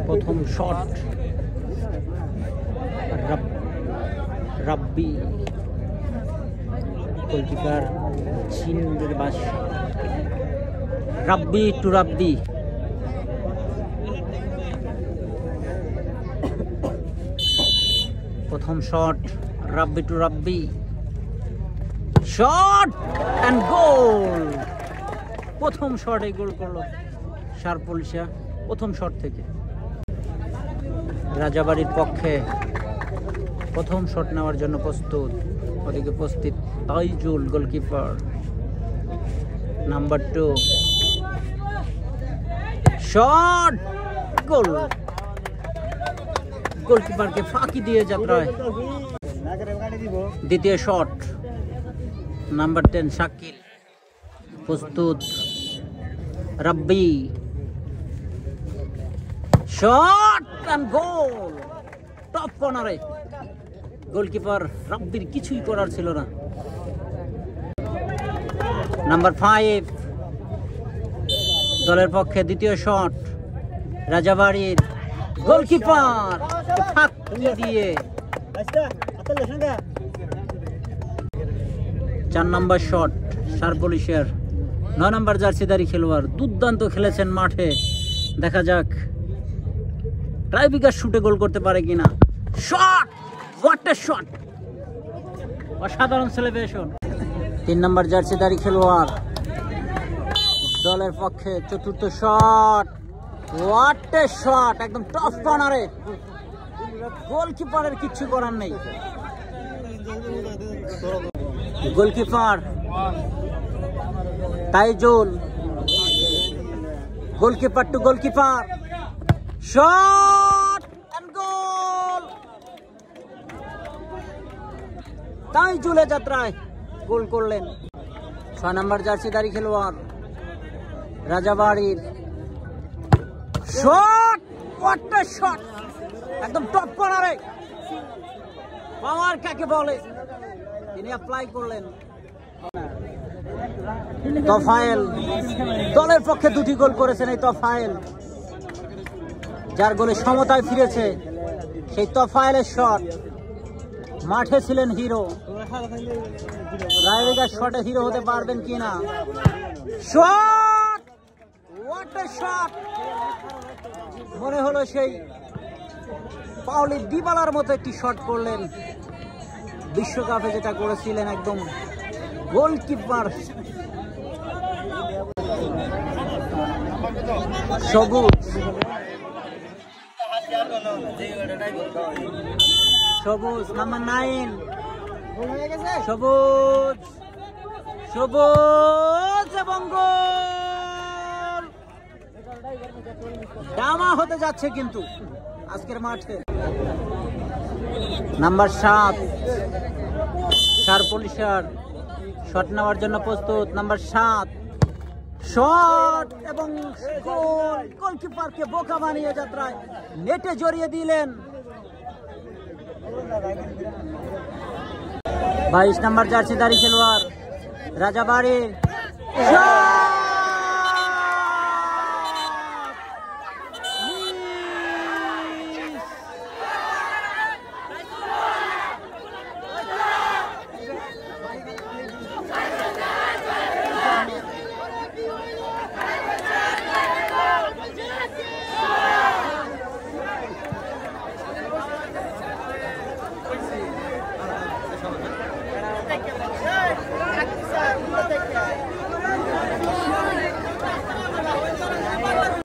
প্রথম শট রাব্বি গোলকিপার চীনের বাস রাব্বি টু রাব্বি প্রথম shot Rabbi to Rabbi shot and goal প্রথম শটে গোল করলো শারপলিশা প্রথম শট থেকে রাজাবাড়ির পক্ষে প্রথম শট নেওয়ার জন্য প্রস্তুত ওদিকে উপস্থিত Taijul goalkeeper number 2 shot goal গোলকিপারকে ফাঁকি দিয়ে যাত্রায় দ্বিতীয় শট নাম্বার 10 শাকিল প্রস্তুত Rabbi shot and goal top কর্নারে গোলকিপার রাব্বির কিছুই করার ছিল না নাম্বার 5 দলের পক্ষে দ্বিতীয় শট রাজাবাড়ির গোলকিপার ফাঁকি দিয়ে 4 নম্বর শট শারপলিশের 9 নম্বর জার্সিধারী খেলোয়াড় দুর্দান্ত খেলেছেন মাঠে দেখা যাক ট্রাইবিকার শুটে গোল করতে পারে কিনা শট হোয়াট এ শট অসাধারণ সেলিব্রেশন 3 নম্বর জার্সিধারী খেলোয়াড় দলের পক্ষে চতুর্থ শট হোয়াট এ শট একদম টপ কর্নারে গোলকিপারের কিছু করার নেই goalkeeper Taijul goalkeeper to goalkeeper shot and goal তাইজুলের যাত্রায় গোল করলেন 6 নম্বর জার্সিধারী খেলোয়াড় রাজাবাড়ির শট হোয়াট এ শট একদম টপ কর্নারে পাওয়ার কাকে বলে তিনি অ্যাপ্লাই করলেন তোফায়েল দলের পক্ষে 2টি গোল করেছেন এই তোফায়েল যার গোলে সমতায় ফিরেছে সেই তোফায়েলের শট মাঠে ছিলেন হিরো রায়বেগার শটে হিরো হতে পারবেন কিনা শট হোয়াট এ শট মনে হলো সেই পাওলি ডিবালার মতো একটি শট করলেন বিশ্বকাপে যেটা করেছিলেন একদম গোলকিপার সবুজ সবুজ নাম্বার 9 সবুজ সবুজ এবং গোল ডামা হতে যাচ্ছে কিন্তু আজকের মাঠে নাম্বার 7 শারপলিশার শট নেওয়ার জন্য প্রস্তুত নাম্বার 7 শট এবং গোল গোলকিপারকে বোকা বানিয়ে যাত্রায় নেটে জড়িয়ে দিলেন 22 নম্বর জার্সিধারী খেলোয়াড় রাজাবাড়ির